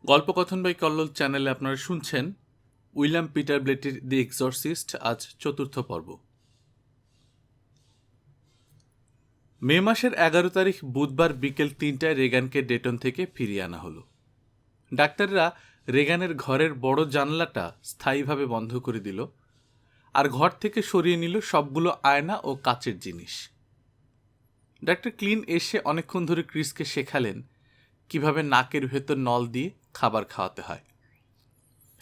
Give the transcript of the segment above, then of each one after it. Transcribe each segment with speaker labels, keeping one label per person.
Speaker 1: গল্পকথন by Kallol চ্যানেলে আপনারা শুনছেন উইলিয়াম পিটার ব্লেটির দি এক্সরসিস্ট, আজ ৪র্থ পর্ব। মে মাসের ১১ তারিখ বুধবার বিকেল ৩টায় রেগানকে ডেটন থেকে ফিরিয়ে আনা হলো। ডাক্তাররা রেগানের ঘরের বড় জানলাটা স্থায়ীভাবে বন্ধ করে দিল আর ঘর থেকে সরিয়ে নিল সবগুলো আয়না ও কাচের জিনিস। ডাক্তার ক্লিন এসে অনেকক্ষণ ধরে ক্রিসকে শেখালেন কিভাবে নাকের ভেতর নল দিয়ে খাবার খাওয়াতে হয়।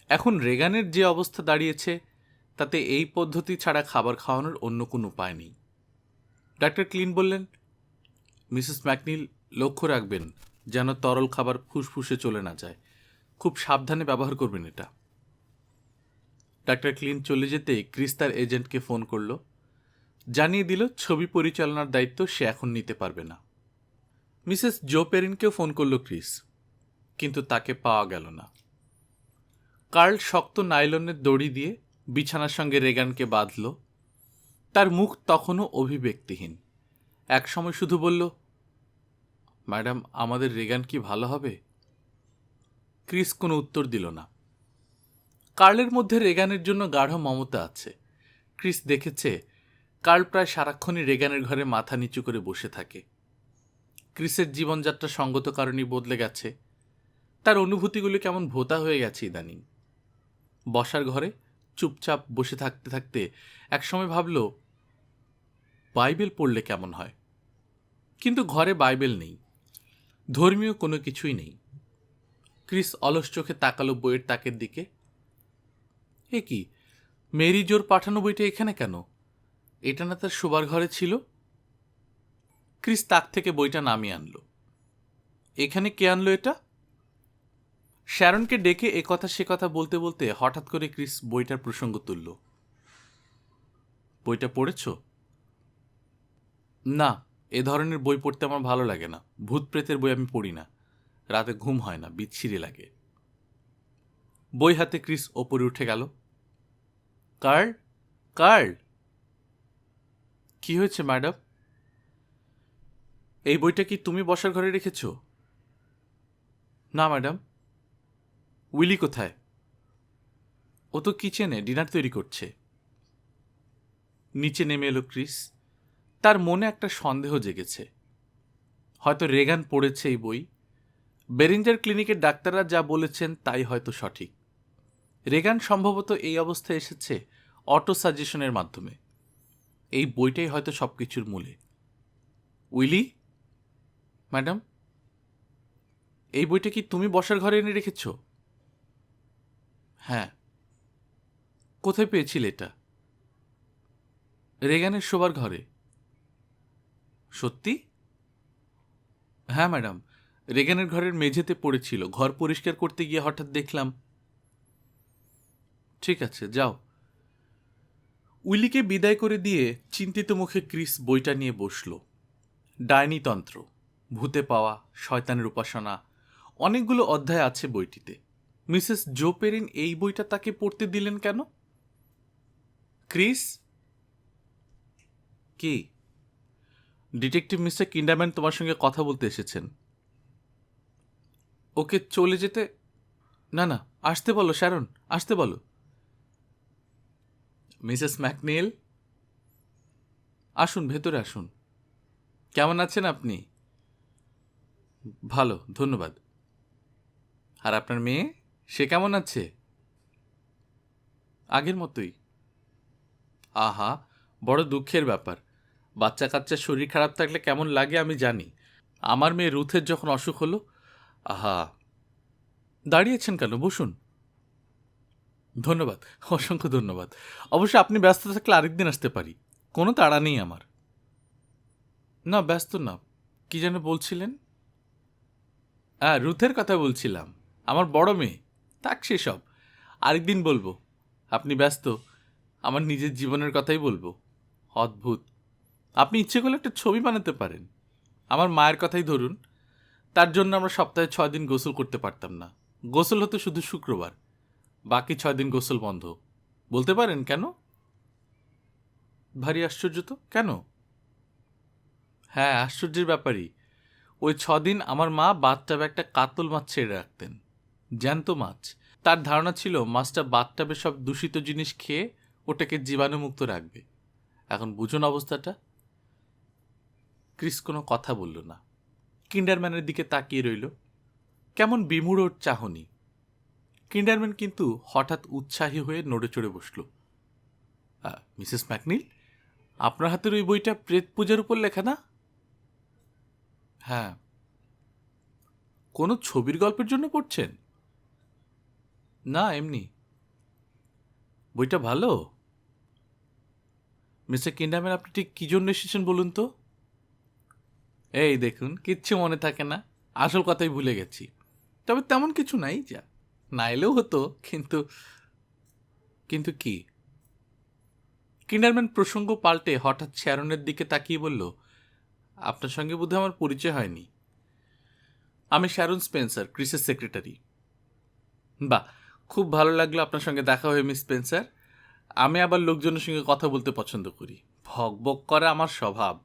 Speaker 1: এখন রেগানের যে অবস্থা দাঁড়িয়েছে তাতে এই পদ্ধতি ছাড়া খাবার খাওয়ানোর অন্য কোনো উপায় নেই। ডাক্তার ক্লিন বললেন, মিসেস ম্যাকনিল, লক্ষ্য রাখবেন যেন তরল খাবার ফুসফুসে চলে না যায়। খুব সাবধানে ব্যবহার করবেন এটা। ডাক্তার ক্লিন চলে যেতেই ক্রিস তার এজেন্টকে ফোন করল, জানিয়ে দিল ছবি পরিচালনার দায়িত্ব সে এখন নিতে পারবে না। মিসেস জো পেরিনকেও ফোন করল ক্রিস, কিন্তু তাকে পাওয়া গেল না। কার্ল শক্ত নাইলনের দড়ি দিয়ে বিছানার সঙ্গে রেগানকে বাঁধল। তার মুখ তখনও অভিব্যক্তিহীন। একসময় শুধু বলল, ম্যাডাম, আমাদের রেগান কি ভালো হবে? ক্রিস কোনো উত্তর দিল না। কার্লের মধ্যে রেগানের জন্য গাঢ় মমতা আছে। ক্রিস দেখেছে কার্ল প্রায় সারাক্ষণই রেগানের ঘরে মাথা নিচু করে বসে থাকে। ক্রিসের জীবনযাত্রা সঙ্গত কারণেই বদলে গেছে। তার অনুভূতিগুলি কেমন ভোতা হয়ে গেছে ইদানিং। বসার ঘরে চুপচাপ বসে থাকতে থাকতে একসময় ভাবল, বাইবেল পড়লে কেমন হয়। কিন্তু ঘরে বাইবেল নেই, ধর্মীয় কোনো কিছুই নেই। ক্রিস অলস চোখে তাকালো বইয়ের তাকের দিকে। এ কি, মেরি জোর পাঠানো বইটা এখানে কেন? এটা না তার শোবার ঘরে ছিল? ক্রিস তাক থেকে বইটা নামিয়ে আনলো। এখানে কে আনলো এটা? শ্যারনকে ডেকে এ কথা সে কথা বলতে বলতে হঠাৎ করে ক্রিস বইটার প্রসঙ্গ তুলল। বইটা পড়েছ? না, এ ধরনের বই পড়তে আমার ভালো লাগে না। ভূত প্রেতের বই আমি পড়ি না। রাতে ঘুম হয় না, বিচ্ছিরি লাগে। বই হাতে ক্রিস ওপরে উঠে গেল। Carl, Carl! কি হয়েছে ম্যাডাম? এই বইটা কি তুমি বসার ঘরে রেখেছ? না ম্যাডাম। উইলি কোথায়? ও তো কিচেনে ডিনার তৈরি করছে। নিচে নেমে এলো ক্রিস। তার মনে একটা সন্দেহ জেগেছে। হয়তো রেগান পড়েছে এই বই। বেরিঞ্জার ক্লিনিকের ডাক্তাররা যা বলেছেন তাই হয়তো সঠিক। রেগান সম্ভবত এই অবস্থায় এসেছে অটো সাজেশনের মাধ্যমে। এই বইটাই হয়তো সবকিছুর মূলে। উইলি, ম্যাডাম, এই বইটা কি তুমি বসার ঘরে এনে রেখেছ? হ্যাঁ। কোথায় পেয়েছিলে এটা? রেগানের শোবার ঘরে। সত্যি? হ্যাঁ ম্যাডাম, রেগানের ঘরের মেঝেতে পড়েছিল। ঘর পরিষ্কার করতে গিয়ে হঠাৎ দেখলাম। ঠিক আছে, যাও। উইলিকে বিদায় করে দিয়ে চিন্তিত মুখে ক্রিস বইটা নিয়ে বসল। ডাইনিতন্ত্র, ভূতে পাওয়া, শয়তানের উপাসনা, অনেকগুলো অধ্যায় আছে বইটিতে। মিসেস জো পেরিন এই বইটা তাকে পড়তে দিলেন কেন? ক্রিস? কি? ডিটেকটিভ মিস্টার কিন্ডারম্যান তোমার সঙ্গে কথা বলতে এসেছেন। ওকে চলে যেতে। না না, আসতে বলো শ্যারন, আসতে বলো। মিসেস ম্যাকনিল, আসুন, ভেতরে আসুন। কেমন আছেন আপনি? ভালো, ধন্যবাদ। আর আপনার মেয়ে, সে কেমন আছে? আগের মতোই। আহা, বড় দুঃখের ব্যাপার। বাচ্চা কাচ্চার শরীর খারাপ থাকলে কেমন লাগে আমি জানি। আমার মেয়ে রুথের যখন অসুখ হলো, আহা। দাঁড়িয়েছেন কেন? বসুন। ধন্যবাদ, অসংখ্য ধন্যবাদ। অবশ্য আপনি ব্যস্ত থাকলে আরেকদিন আসতে পারি, কোনো তাড়া নেই আমার। না, ব্যস্ত না। কি যেন বলছিলেন? হ্যাঁ, রুথের কথা বলছিলাম, আমার বড় মেয়ে। থাক সেসব, আরেকদিন বলবো। আপনি ব্যস্ত, আমার নিজের জীবনের কথাই বলবো। অদ্ভুত। আপনি ইচ্ছে করলে একটা ছবি বানাতে পারেন। আমার মায়ের কথাই ধরুন, তার জন্য আমরা সপ্তাহে 6 দিন গোসল করতে পারতাম না। গোসল হতো শুধু শুক্রবার, বাকি 6 দিন গোসল বন্ধ। বলতে পারেন কেন? ভারী আশ্চর্য তো। কেন? হ্যাঁ, আশ্চর্যের ব্যাপারই। ওই 6 দিন আমার মা বাথটাবে একটা কাতল মাছ ছেড়ে রাখতেন। জ্যান্ত মাছ। তার ধারণা ছিল মাছটা বাথটাবে সব দূষিত জিনিস খেয়ে ওটাকে জীবাণুমুক্ত রাখবে। এখন বুঝুন অবস্থাটা। ক্রিস কোনো কথা বলল না, কিন্ডারম্যানের দিকে তাকিয়ে রইল, কেমন বিমূঢ় চাহনি। কিন্ডারম্যান কিন্তু হঠাৎ উৎসাহী হয়ে নড়ে চড়ে বসল। মিসেস ম্যাকনিল, আপনার হাতের ওই বইটা প্রেত পূজার উপর লেখা না? হ্যাঁ। কোনো ছবির গল্পের জন্য পড়ছেন? না, এমনি। বইটা ভালো? মিস্টার কিন্ডারম্যান, আপনি ঠিক কী জন্য এসেছেন বলুন তো? এই দেখুন, কিচ্ছু মনে থাকে না, আসল কথাই ভুলে গেছি। তবে তেমন কিছু নাই, যা না এলেও হতো, কিন্তু কিন্তু কি? কিন্ডারম্যান প্রসঙ্গ পাল্টে হঠাৎ শ্যারনের দিকে তাকিয়ে বলল, আপনার সঙ্গে বোধহয় আমার পরিচয় হয়নি। আমি শ্যারন স্পেন্সার, ক্রিসের সেক্রেটারি। বাহ, খুব ভালো লাগলো আপনার সঙ্গে দেখা হয়ে মিস স্পেন্সার। আমি আবার লোকজনের সঙ্গে কথা বলতে পছন্দ করি, ভক ভক করা আমার স্বভাব।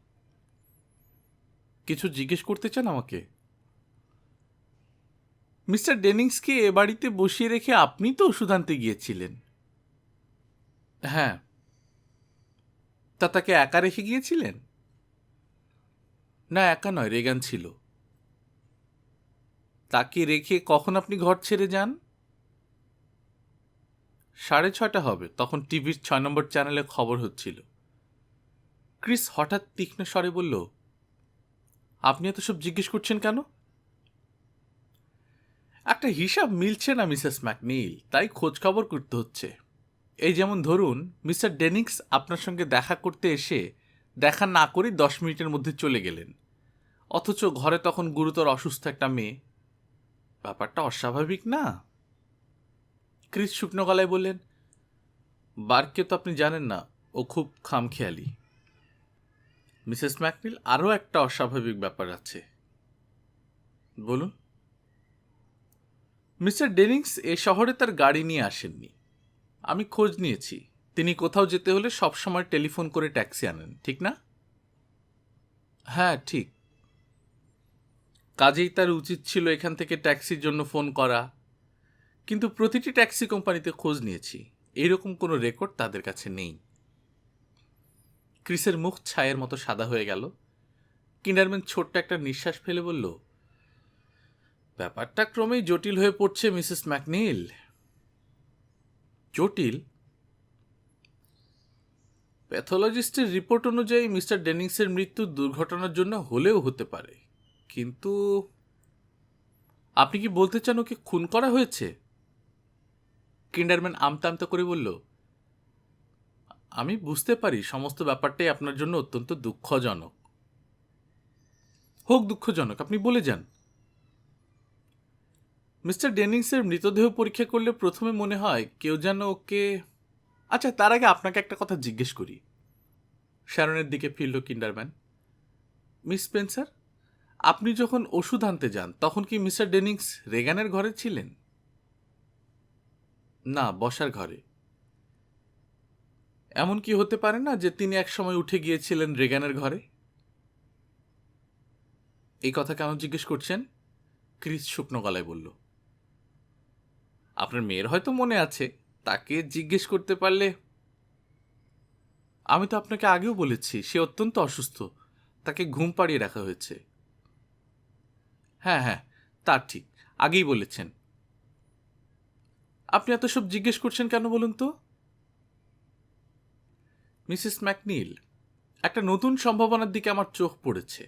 Speaker 1: কিছু জিজ্ঞেস করতে চান আমাকে? মিস্টার ডেনিংসকে এ বাড়িতে বসিয়ে রেখে আপনি তো ওষুধ আনতে গিয়েছিলেন। হ্যাঁ। তা তাকে একা রেখে গিয়েছিলেন? না, একা নয়, রেগান ছিল। তাকে রেখে কখন আপনি ঘর ছেড়ে যান? 6:30 হবে, তখন টিভির 6 নম্বর চ্যানেলে খবর হচ্ছিল। ক্রিস হঠাৎ তীক্ষ্ণ স্বরে বলল, আপনি এত সব জিজ্ঞেস করছেন কেন? একটা হিসাব মিলছে না মিসেস ম্যাকনিল, তাই খোঁজ খবর করতে হচ্ছে। এই যেমন ধরুন, মিস্টার ডেনিংস আপনার সঙ্গে দেখা করতে এসে দেখা না করে 10 মিনিটের মধ্যে চলে গেলেন, অথচ ঘরে তখন গুরুতর অসুস্থ একটা মেয়ে। ব্যাপারটা অস্বাভাবিক না? ক্রিস শুকনো গলায় বললেন, বার্ককে তো আপনি জানেন না, ও খুব খামখেয়ালি। মিসেস ম্যাকনিল, আরও একটা অস্বাভাবিক ব্যাপার আছে। বলুন। মিস্টার ডেনিংস এ শহরে তার গাড়ি নিয়ে আসেননি। আমি খোঁজ নিয়েছি, তিনি কোথাও যেতে হলে সবসময় টেলিফোন করে ট্যাক্সি আনেন, ঠিক না? হ্যাঁ, ঠিক। কাজেই তার উচিত ছিল এখান থেকে ট্যাক্সির জন্য ফোন করা, কিন্তু প্রতিটি ট্যাক্সি কোম্পানিতে খোঁজ নিয়েছি, এইরকম কোনো রেকর্ড তাদের কাছে নেই। ক্রিসের মুখ ছায়ের মতো সাদা হয়ে গেল। কিন্ডারম্যান ছোট্ট একটা নিঃশ্বাস ফেলে বলল, ব্যাপারটা ক্রমেই জটিল হয়ে পড়ছে মিসেস ম্যাকনিল। জটিল? প্যাথোলজিস্টের রিপোর্ট অনুযায়ী মিস্টার ডেনিংসের মৃত্যু দুর্ঘটনার জন্য হলেও হতে পারে, কিন্তু আপনি কি বলতে চান ওকে খুন করা হয়েছে? কিন্ডারম্যান আমতা আমতা করে বলল, আমি বুঝতে পারি সমস্ত ব্যাপারটাই আপনার জন্য অত্যন্ত দুঃখজনক। হোক দুঃখজনক, আপনি বলে যান। মিস্টার ডেনিংসের মৃতদেহ পরীক্ষা করলে প্রথমে মনে হয় কেউ যেন ওকে... আচ্ছা, তার আগে আপনাকে একটা কথা জিজ্ঞেস করি। শ্যারনের দিকে ফিরল কিন্ডারম্যান। মিস স্পেন্সার, আপনি যখন ওষুধ আনতে যান তখন কি মিস্টার ডেনিংস রেগানের ঘরে ছিলেন? না, বসার ঘরে। এমন কি হতে পারে না যে তিনি একসময় উঠে গিয়েছিলেন রেগানের ঘরে? এই কথা কেন জিজ্ঞেস করছেন? ক্রিস শুকনো গলায় বলল, আপনার মেয়ের হয়তো মনে আছে, তাকে জিজ্ঞেস করতে পারলে। আমি তো আপনাকে আগেও বলেছি সে অত্যন্ত অসুস্থ, তাকে ঘুম পাড়িয়ে রাখা হয়েছে। হ্যাঁ হ্যাঁ, তা ঠিক, আগেই বলেছেন। আপনি এত সব জিজ্ঞেস করছেন কেন বলুন তো? মিসেস ম্যাকনিল, একটা নতুন সম্ভাবনার দিকে আমার চোখ পড়েছে।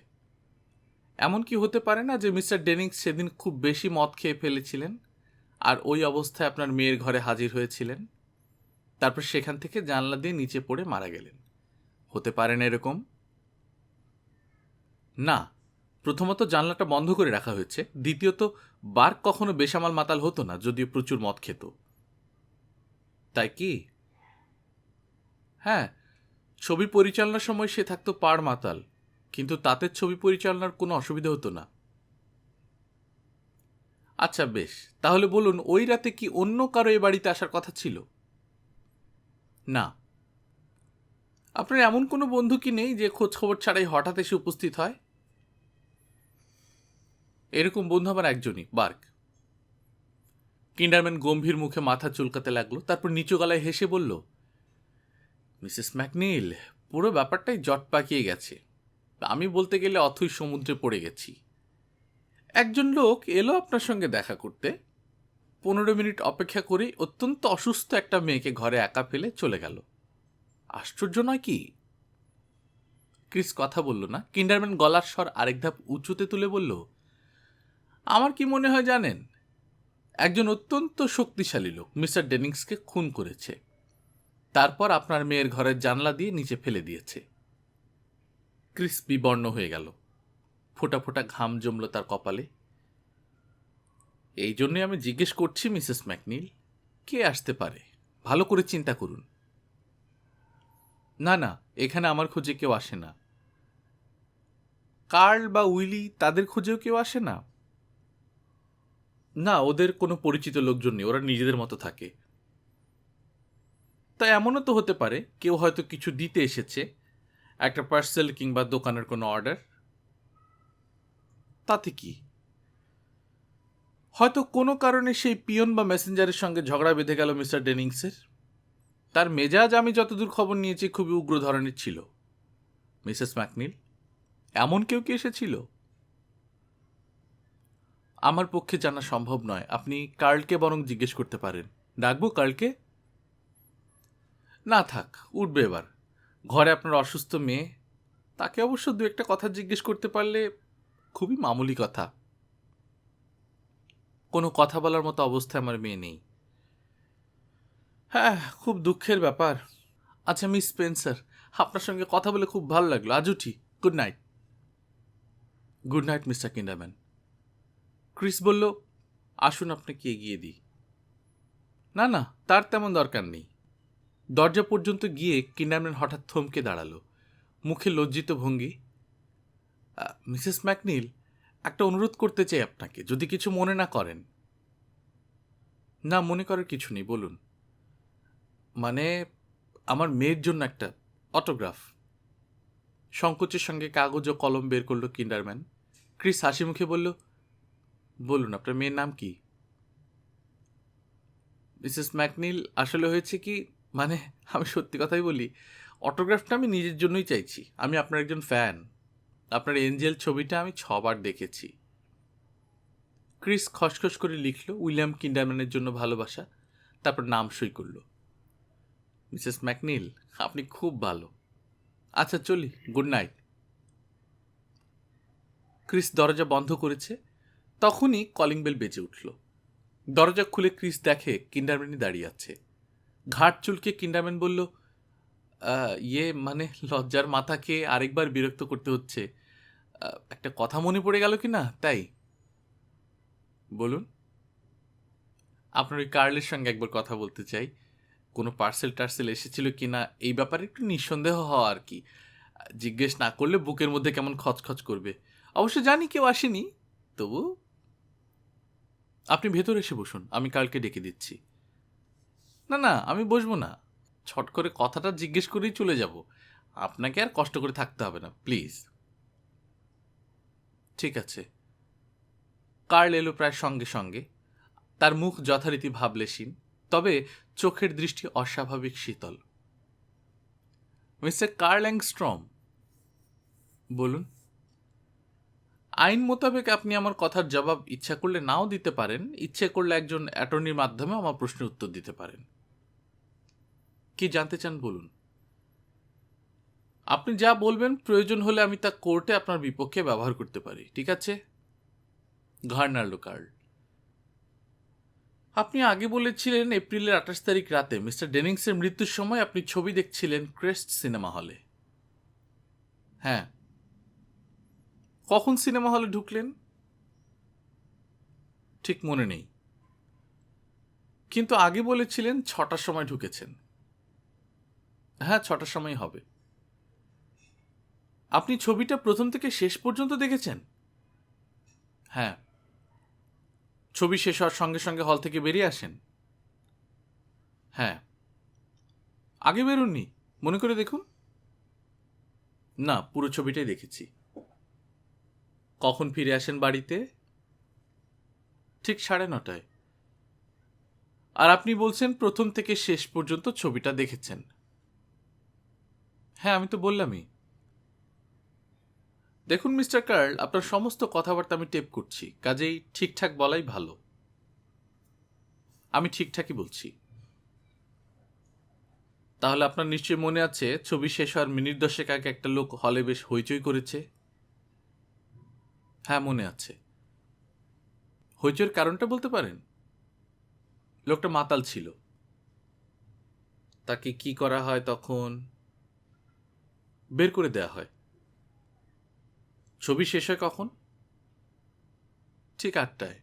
Speaker 1: এমন কি হতে পারে না যে মিস্টার ডেনিংস সেদিন খুব বেশি মদ খেয়ে ফেলেছিলেন, আর ওই অবস্থায় আপনার মেয়ের ঘরে হাজির হয়েছিলেন, তারপর সেখান থেকে জানলা দিয়ে নিচে পড়ে মারা গেলেন? হতে পারে না এরকম? না, প্রথমত জানলাটা বন্ধ করে রাখা হয়েছে, দ্বিতীয়ত বার্ক কখনো বেসামাল মাতাল হতো না, যদিও প্রচুর মদ খেত। তাই কি? হ্যাঁ, ছবি পরিচালনার সময় সে থাকতো পাড় মাতাল, কিন্তু তাতে ছবি পরিচালনার কোনো অসুবিধা হতো না। আচ্ছা বেশ, তাহলে বলুন, ওই রাতে কি অন্য কারো এ বাড়িতে আসার কথা ছিল? না। আপনার এমন কোনো বন্ধু কি নেই যে খোঁজ খবর ছাড়াই হঠাৎ এসে উপস্থিত হয়? এরকম বন্ধু আমার একজনই, বার্ক। কিন্ডারম্যান গম্ভীর মুখে মাথা চুলকাতে লাগলো, তারপর নিচু গলায় হেসে বলল, মিসেস ম্যাকনিল, পুরো ব্যাপারটাই জট পাকিয়ে গেছে। আমি বলতে গেলে অথৈ সমুদ্রে পড়ে গেছি। একজন লোক এলো আপনার সঙ্গে দেখা করতে, 15 মিনিট অপেক্ষা করে অত্যন্ত অসুস্থ একটা মেয়েকে ঘরে একা ফেলে চলে গেল। আশ্চর্য নয় কি? ক্রিস কথা বলল না। কিন্ডারম্যান গলার স্বর আরেক ধাপ উঁচুতে তুলে বলল, আমার কি মনে হয় জানেন, একজন অত্যন্ত শক্তিশালী লোক মিস্টার ডেনিংসকে খুন করেছে, তারপর আপনার মেয়ের ঘরের জানলা দিয়ে নিচে ফেলে দিয়েছে। ক্রিস বিবর্ণ হয়ে গেল, ফোঁটা ফোঁটা ঘাম জমল তার কপালে। এই জন্যে আমি জিজ্ঞেস করছি মিসেস ম্যাকনিল, কে আসতে পারে? ভালো করে চিন্তা করুন। না না, এখানে আমার খোঁজে কেউ আসে না। কার্ল বা উইলি, তাদের খোঁজেও কেউ আসে না? না, ওদের কোনো পরিচিত লোকজন নেই, ওরা নিজেদের মতো থাকে। তা এমনও তো হতে পারে কেউ হয়তো কিছু দিতে এসেছে, একটা পার্সেল কিংবা দোকানের কোনো অর্ডার। তাতে কি? হয়তো কোনো কারণে সেই পিয়ন বা মেসেঞ্জারের সঙ্গে ঝগড়া বেঁধে গেল মিস্টার ডেনিংসের। তার মেজাজ আমি যতদূর খবর নিয়েছি খুবই উগ্র ধরনের ছিল। মিসেস ম্যাকনিল, এমন কেউ কি এসেছিল? আমার পক্ষে জানা সম্ভব নয়। আপনি কার্লকে বরং জিজ্ঞেস করতে পারেন। ডাকবো কার্লকে? না থাক, উঠবে এবার। ঘরে আপনার অসুস্থ মেয়ে, তাকে অবশ্য দু একটা কথা জিজ্ঞেস করতে পারলে খুবই মামুলি কথা। কোনো কথা বলার মতো অবস্থায় আমার মেয়ে নেই। হ্যাঁ, খুব দুঃখের ব্যাপার। আচ্ছা মিস স্পেন্সার, আপনার সঙ্গে কথা বলে খুব ভালো লাগলো। আজ উঠি। Good night. Good night mister Kinderman. Chris বলল, আসুন আপনাকে এগিয়ে দিই। না না, তার তেমন দরকার নেই। দরজা পর্যন্ত গিয়ে কিন্ডারম্যান হঠাৎ থমকে দাঁড়ালো, মুখে লজ্জিত ভঙ্গি। মিসেস ম্যাকনিল, একটা অনুরোধ করতে চাই আপনাকে, যদি কিছু মনে না করেন। না, মনে করার কিছু নেই, বলুন। মানে, আমার মেয়ের জন্য একটা অটোগ্রাফ। সংকোচের সঙ্গে কাগজ ও কলম বের করলো কিন্ডারম্যান। ক্রিস হাসি মুখে বলল, বলুন আপনার মেয়ের নাম কি? মিসেস ম্যাকনিল, আসলে হয়েছে কি, মানে, আমি সত্যি কথাই বলি, অটোগ্রাফটা আমি নিজের জন্যই চাইছি। আমি আপনার একজন ফ্যান। আপনার এঞ্জেল ছবিটা আমি 6বার দেখেছি। ক্রিস খসখস করে লিখল উইলিয়াম কিন্ডারম্যানের জন্য ভালোবাসা, তারপর নাম সই করল। মিসেস ম্যাকনিল, আপনি খুব ভালো। আচ্ছা চলি, গুড নাইট। ক্রিস দরজা বন্ধ করেছে, তখনই কলিং বেল বেজে উঠল। দরজা খুলে ক্রিস দেখে কিন্ডারম্যানই দাঁড়িয়ে আছে। ঘাট চুলকে কিন্ডারম্যান বলল, মানে, লজ্জার মাথাকে আরেকবার বিরক্ত করতে হচ্ছে। একটা কথা মনে পড়ে গেল কি না, তাই। বলুন। আপনার ওই কার্লের সঙ্গে একবার কথা বলতে চাই। কোনো পার্সেল টার্সেল এসেছিল কি না এই ব্যাপারে একটু নিঃসন্দেহ হওয়া আর কি। জিজ্ঞেস না করলে বুকের মধ্যে কেমন খচখচ করবে। অবশ্য জানি কেউ আসেনি, তবু। আপনি ভেতরে এসে বসুন, আমি কার্লকে ডেকে দিচ্ছি। না না, আমি বসবো না। ছট করে কথাটা জিজ্ঞেস করেই চলে যাব। আপনাকে আর কষ্ট করে থাকতে হবে না, প্লিজ। ঠিক আছে। কার্ল এলো প্রায় সঙ্গে সঙ্গে। তার মুখ যথারীতি ভাবলেশীন, তবে চোখের দৃষ্টি অস্বাভাবিক শীতল। মিস্টার কার্ল অ্যাংস্ট্রম, বলুন। আইন মোতাবেক আপনি আমার কথার জবাব ইচ্ছা করলে নাও দিতে পারেন, ইচ্ছে করলে একজন অ্যাটর্নির মাধ্যমে আমার প্রশ্নের উত্তর দিতে পারেন। কি জানতে চান বলুন। আপনি যা বলবেন প্রয়োজন হলে আমি তা কোর্টে আপনার বিপক্ষে ব্যবহার করতে পারি, ঠিক আছে? ঘাড় নাড়ল কার্ল। আপনি আগে বলেছিলেন এপ্রিলের 28 তারিখ রাতে মিস্টার ডেনিংসের মৃত্যুর সময় আপনি ছবি দেখছিলেন ক্রেস্ট সিনেমা হলে। হ্যাঁ। কখন সিনেমা হলে ঢুকলেন? ঠিক মনে নেই, কিন্তু আগে বলেছিলেন 6টার সময় ঢুকেছেন। হ্যাঁ, 6টার সময় হবে। আপনি ছবিটা প্রথম থেকে শেষ পর্যন্ত দেখেছেন? হ্যাঁ। ছবি শেষ হওয়ার সঙ্গে সঙ্গে হল থেকে বেরিয়ে আসেন? হ্যাঁ। আগে বেরোননি? মনে করে দেখুন। না, পুরো ছবিটাই দেখেছি। কখন ফিরে আসেন বাড়িতে? ঠিক 9:30। আর আপনি বলছেন প্রথম থেকে শেষ পর্যন্ত ছবিটা দেখেছেন। হ্যাঁ, আমি তো বললামই। দেখুন মিস্টার কার্ল, আপনার সমস্ত কথাবার্তা আমি টেপ করছি, কাজেই ঠিকঠাক বলাই ভালো। আমি ঠিকঠাকই বলছি। তাহলে আপনার নিশ্চয়ই মনে আছে ছবি শেষ হওয়ার মিনিট 10 আগে একটা লোক হলে বেশ হইচই করেছে? হ্যাঁ, মনে আছে। হইচইয়ের কারণটা বলতে পারেন? লোকটা মাতাল ছিল। তাকে কি করা হয় তখন? বের করে দেয়া হয়। ছবি শেষ হয় কখন? ঠিক 8টায়।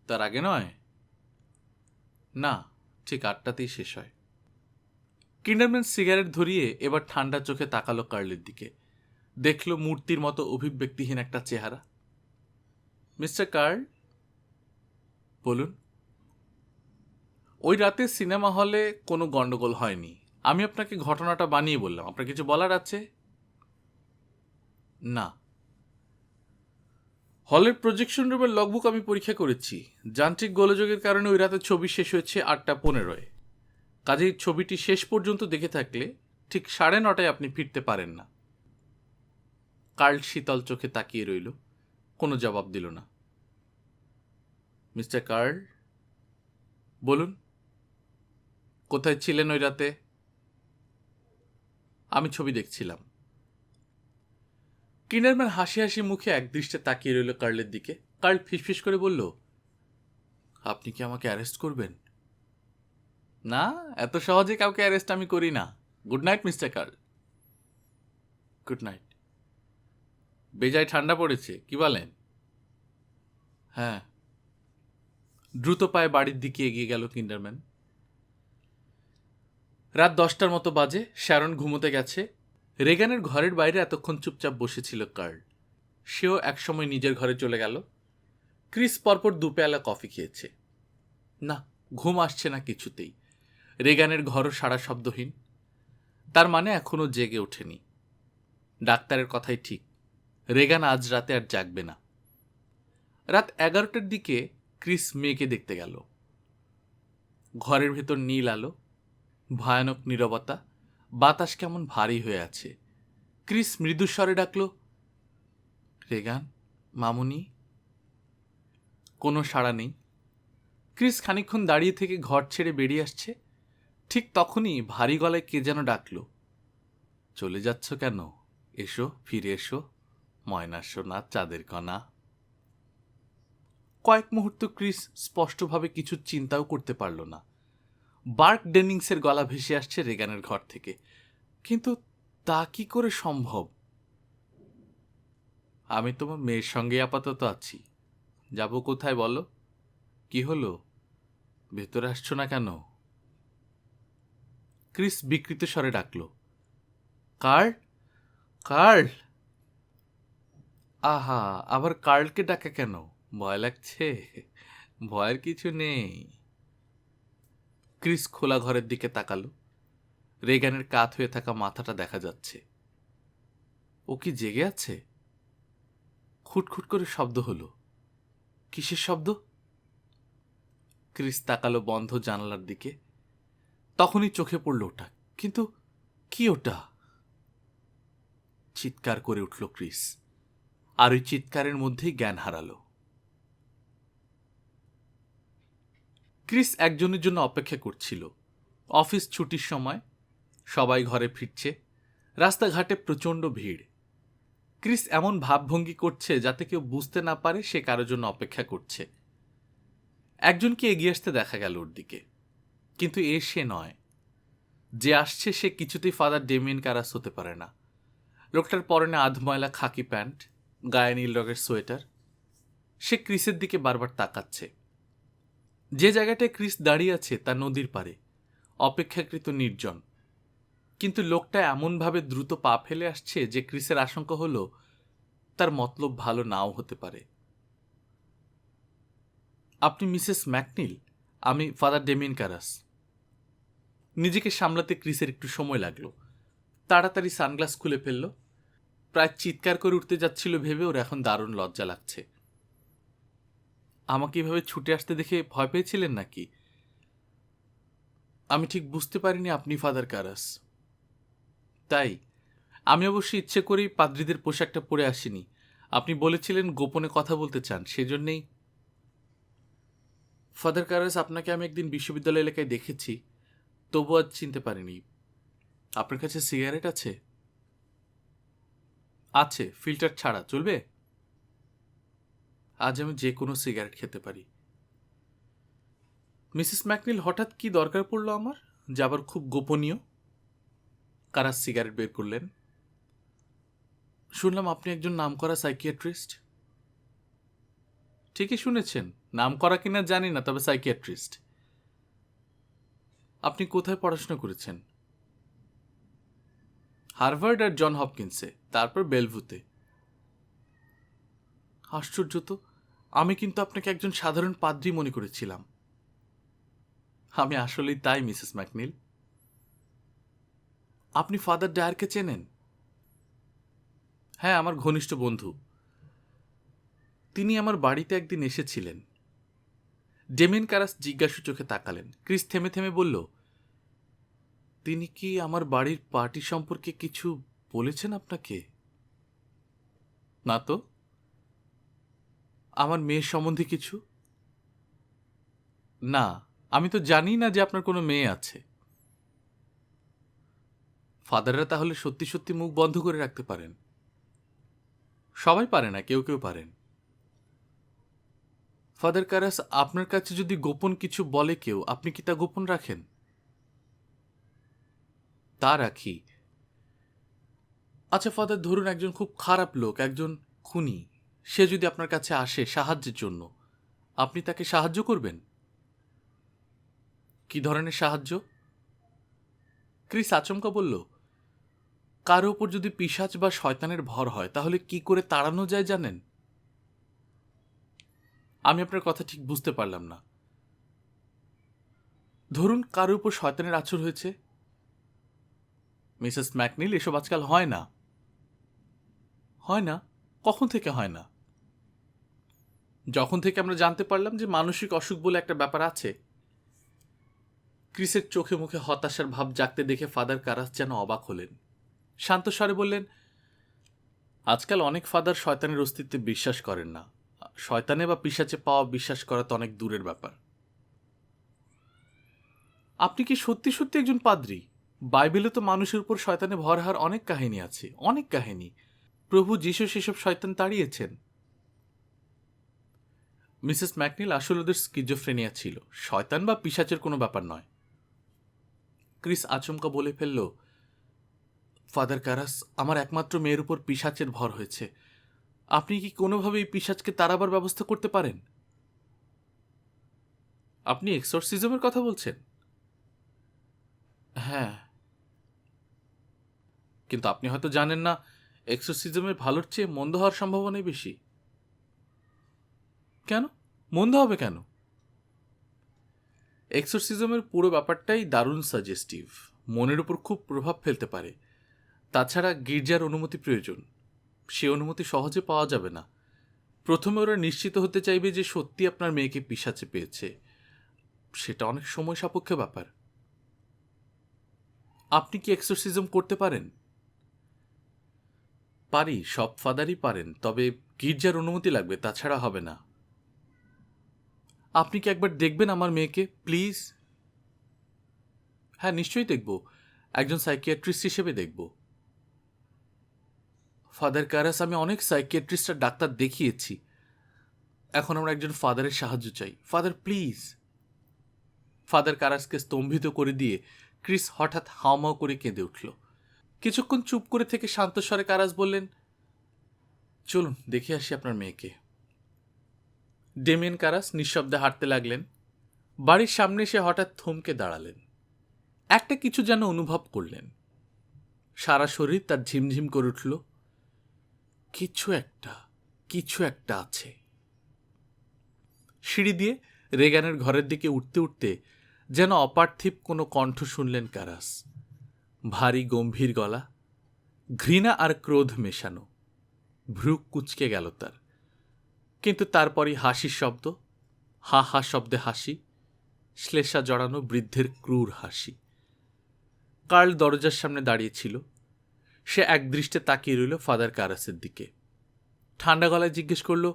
Speaker 1: তার আগে নয়? না, ঠিক 8টাতেই শেষ হয়। কিন্ডারম্যান সিগারেট ধরিয়ে এবার ঠান্ডা চোখে তাকালো কার্লের দিকে। দেখল মূর্তির মতো অভিব্যক্তিহীন একটা চেহারা। মিস্টার কার্ল, বলুন। ওই রাতে সিনেমা হলে কোনো গন্ডগোল হয়নি। আমি আপনাকে ঘটনাটা বানিয়ে বললাম। আপনার কিছু বলার আছে? না। হলের প্রজেকশন রুমের লগবুক আমি পরীক্ষা করেছি। যান্ত্রিক গোলযোগের কারণে ওই রাতে ছবি শেষ হয়েছে 8টা 15-এ। কাজেই ছবিটি শেষ পর্যন্ত দেখে থাকলে ঠিক 9:30টায় আপনি ফিরতে পারেন না। কার্ল শীতল চোখে তাকিয়ে রইল, কোনো জবাব দিল না। মিস্টার কার্ল, বলুন, কোথায় ছিলেন ওই রাতে? আমি ছবি দেখছিলাম। কিন্ডারম্যান হাসি হাসি মুখে একদৃষ্টে তাকিয়ে রইল কার্লের দিকে। কার্ল ফিসফিস করে বলল, আপনি কি আমাকে অ্যারেস্ট করবেন? না, এত সহজে কাউকে অ্যারেস্ট আমি করি না। Good night mister Carl. Good night. বেজায় ঠান্ডা পড়েছে, কি বলেন? হ্যাঁ। দ্রুত পায়ে বাড়ির দিকে এগিয়ে গেল কিন্ডারম্যান। রাত 10টার মতো বাজে। শ্যারন ঘুমোতে গেছে। রেগানের ঘরের বাইরে এতক্ষণ চুপচাপ বসেছিল কার্ল। সেও একসময় নিজের ঘরে চলে গেল। ক্রিস পরপর 2 পেয়ালা কফি খেয়েছে। না, ঘুম আসছে না কিছুতেই। রেগানের ঘরও সারা শব্দহীন। তার মানে এখনো জেগে ওঠেনি। ডাক্তারের কথাই ঠিক, রেগান আজ রাতে আর জাগবে না। রাত 11টার দিকে ক্রিস মেয়েকে দেখতে গেল। ঘরের ভেতর নীল আলো, ভয়ানক নীরবতা, বাতাস কেমন ভারী হয়ে আছে। ক্রিস মৃদুস্বরে ডাকল, রেগান, মামুনি। কোনো সাড়া নেই। ক্রিস খানিকক্ষণ দাঁড়িয়ে থেকে ঘর ছেড়ে বেরিয়ে আসছে। ঠিক তখনই ভারী গলায় কে যেন ডাকল, চলে যাচ্ছ কেন? এসো, ফিরে এসো, ময়না সোনা, চাঁদের কণা। কয়েক মুহূর্ত ক্রিস স্পষ্টভাবে কিছু চিন্তাও করতে পারল না। বার্ক ডেনিংসের গলা ভেসে আসছে রেগানের ঘর থেকে, কিন্তু তা কি করে সম্ভব? আমি তোমার মেয়ের সঙ্গে আপাতত আছি। যাব কোথায় বলো? কি হলো, ভেতরে আসছো না কেন? ক্রিস বিকৃত স্বরে ডাকল, কার্ল, কার্ল। আহা, আবার কার্লকে ডাকা কেন? ভয় লাগছে? ভয়ের কিছু নেই। ক্রিস খোলা ঘরের দিকে তাকালো। রেগানের কাত হয়ে থাকা মাথাটা দেখা যাচ্ছে। ও কি জেগে আছে? খুটখুট করে শব্দ হলো। কিসের শব্দ? ক্রিস তাকালো বন্ধ জানালার দিকে। তখনই চোখে পড়ল ওটা। কিন্তু কি ওটা? চিৎকার করে উঠল ক্রিস, আর ওই চিৎকারের মধ্যেই জ্ঞান হারালো। ক্রিস একজনের জন্য অপেক্ষা করছিল। অফিস ছুটির সময়, সবাই ঘরে ফিরছে। রাস্তাঘাটে প্রচণ্ড ভিড়। ক্রিস এমন ভাবভঙ্গি করছে যাতে কেউ বুঝতে না পারে সে কারোর জন্য অপেক্ষা করছে। একজনকে এগিয়ে আসতে দেখা গেল ওর দিকে, কিন্তু সে নয়। যে আসছে সে কিছুতেই ফাদার ডেমিয়েন কারাস হতে পারে না। লোকটার পরনে আধময়লা খাকি প্যান্ট, গায়ে নীল রঙের সোয়েটার। সে ক্রিসের দিকে বারবার তাকাচ্ছে। যে জায়গাটায় ক্রিস দাঁড়িয়ে আছে তা নদীর পাড়ে, অপেক্ষাকৃত নির্জন। কিন্তু লোকটা এমনভাবে দ্রুত পা ফেলে আসছে যে ক্রিসের আশঙ্কা হলো তার মতলব ভালো নাও হতে পারে। আপনি মিসেস ম্যাকনিল? আমি ফাদার ডেমিয়েন কারাস। নিজেকে সামলাতে ক্রিসের একটু সময় লাগলো। তাড়াতাড়ি সানগ্লাস খুলে ফেলল। প্রায় চিৎকার করে উঠতে যাচ্ছিল ভেবে ওর এখন দারুণ লজ্জা লাগছে। আমাকে এভাবে ছুটে আসতে দেখে ভয় পেয়েছিলেন নাকি? আমি ঠিক বুঝতে পারিনি আপনি ফাদার কারাস। তাই আমি অবশ্যই ইচ্ছে করেই পাদ্রীদের পোশাকটা পরে আসিনি। আপনি বলেছিলেন গোপনে কথা বলতে চান, সেজন্যেই। ফাদার কারাস, আপনাকে আমি একদিন বিশ্ববিদ্যালয় এলাকায় দেখেছি, তবু আজ চিনতে পারিনি। আপনার কাছে সিগারেট আছে? আছে, ফিল্টার ছাড়া চলবে? আজ আমি যে কোনো সিগারেট খেতে পারি। মিসেস ম্যাকনিল, হঠাৎ কি দরকার পড়লো আমার, যা আবার খুব গোপনীয়? কারাস সিগারেট বের করলেন। শুনলাম আপনি একজন নামকরা সাইকিয়াট্রিস্ট। ঠিকই শুনেছেন, নাম করা কিনা জানি না, তবে সাইকিয়াট্রিস্ট। আপনি কোথায় পড়াশোনা করেছেন? হার্ভার্ড আর জন হপকিন্সে, তারপর বেলভুতে। আশ্চর্য তো, আমি কিন্তু আপনাকে একজন সাধারণ পাদ্রী মনে করেছিলাম। আমি আসলেই তাই, মিসেস ম্যাকনিল। আপনি ফাদার ডায়ারকে চেনেন? হ্যাঁ, আমার ঘনিষ্ঠ বন্ধু। তিনি আমার বাড়িতে একদিন এসেছিলেন। ডেমিয়েন কারাস জিজ্ঞাসু চোখে তাকালেন। ক্রিস থেমে থেমে বলল, তিনি কি আমার বাড়ির পার্টি সম্পর্কে কিছু বলেছেন আপনাকে? না তো। আমার মেয়ের সম্বন্ধে কিছু? না, আমি তো জানি না যে আপনার কোনো মেয়ে আছে। ফাদাররা তাহলে সত্যি সত্যি মুখ বন্ধ করে রাখতে পারেন? সবাই পারে না, কেউ কেউ পারেন। ফাদার কারাস, আপনার কাছে যদি গোপন কিছু বলে কেউ, আপনি কি তা গোপন রাখেন? তা রাখি। আচ্ছা ফাদার, ধরুন একজন খুব খারাপ লোক, একজন খুনি, সে যদি আপনার কাছে আসে সাহায্যের জন্য, আপনি তাকে সাহায্য করবেন? কি ধরনের সাহায্য? ক্রিস আচমকা বলল, কারো উপর যদি পিশাচ বা শয়তানের ভর হয়, তাহলে কি করে তাড়ানো যায় জানেন? আমি আপনার কথা ঠিক বুঝতে পারলাম না। ধরুন কারো উপর শয়তানের আছর হয়েছে। মিসেস ম্যাকনিল, এসব আজকাল হয় না। হয় না? কখন থেকে হয় না? যখন থেকে আমরা জানতে পারলাম যে মানসিক অসুখ বলে একটা ব্যাপার আছে। ক্রিসের চোখে মুখে হতাশার ভাব জাগতে দেখে ফাদার কারাস যেন অবাক হলেন। শান্ত স্বরে বললেন, আজকাল অনেক ফাদার শয়তানের অস্তিত্বে বিশ্বাস করেন না। শয়তানে বা পিশাচে পাওয়া বিশ্বাস করা তো অনেক দূরের ব্যাপার। আপনি কি সত্যি সত্যি একজন পাদ্রী? বাইবেলে তো মানুষের উপর শয়তানে ভর হওয়ার অনেক কাহিনী আছে, অনেক কাহিনী। প্রভু যীশু সেসব শয়তান তাড়িয়েছেন। মিসেস ম্যাকনিল, আসলে ওদের স্কিজোফ্রেনিয়া ছিল, শয়তান বা পিশাচের কোনো ব্যাপার নয়। ক্রিস আচমকা বলে ফেলল, ফাদার কারাস, আমার একমাত্র মেয়ের উপর পিশাচের ভর হয়েছে। আপনি কি কোনোভাবে এই পিশাচকে তাড়াবার ব্যবস্থা করতে পারেন? আপনি এক্সোরসিজমের কথা বলছেন? হ্যাঁ, কিন্তু আপনি হয়তো জানেন না, এক্সোরসিজমের ভালোর চেয়ে মন্দ হওয়ার সম্ভাবনাই বেশি। কেন? মন্দ হবে কেন? এক্সোরসিজমের পুরো ব্যাপারটাই দারুণ সাজেস্টিভ, মনের উপর খুব প্রভাব ফেলতে পারে। তাছাড়া গির্জার অনুমতি প্রয়োজন, সে অনুমতি সহজে পাওয়া যাবে না। প্রথমে ওরা নিশ্চিত হতে চাইবে যে সত্যি আপনার মেয়েকে পিশাচে পেয়েছে, সেটা অনেক সময় সাপেক্ষ ব্যাপার। আপনি কি এক্সোরসিজম করতে পারেন? পারি, সব ফাদারই পারেন, তবে গির্জার অনুমতি লাগবে, তাছাড়া হবে না। আপনি কি একবার দেখবেন আমার মেয়েকে, প্লিজ? হ্যাঁ, নিশ্চয়ই দেখব, একজন সাইকিয়াট্রিস্ট হিসেবে দেখব। ফাদার কারাস, আমি অনেক সাইকিয়াট্রিস্ট আর ডাক্তার দেখিয়েছি, এখন আমরা একজন ফাদারের সাহায্য চাই। Father please. ফাদার কারাসকে স্তম্ভিত করে দিয়ে ক্রিস হঠাৎ হাওমাও করে কেঁদে উঠল। কিছুক্ষণ চুপ করে থেকে শান্ত স্বরে কারাস বললেন, চলুন দেখে আসি আপনার মেয়েকে। ডেমিয়েন কারাস নিঃশব্দে হাঁটতে লাগলেন। বাড়ির সামনে এসে হঠাৎ থমকে দাঁড়ালেন। একটা কিছু যেন অনুভব করলেন, সারা শরীর তার ঝিমঝিম করে উঠল। কিছু একটা আছে। সিঁড়ি দিয়ে রেগানের ঘরের দিকে উঠতে উঠতে যেন অপার্থিব কোনো কণ্ঠ শুনলেন কারাস। ভারী গম্ভীর গলা, ঘৃণা আর ক্রোধ মেশানো। ভ্রু কুঁচকে গেল তার, কিন্তু তারপরই হাসির শব্দ, হা হা শব্দে হাসি। শ্লেষা জড়ানো বৃদ্ধের ক্রূর হাসি। কার্ল দরজার সামনে দাঁড়িয়েছিল। সে একদৃষ্টে তাকিয়ে রইল ফাদার কারাসের দিকে। ঠান্ডা গলায় জিজ্ঞেস করল,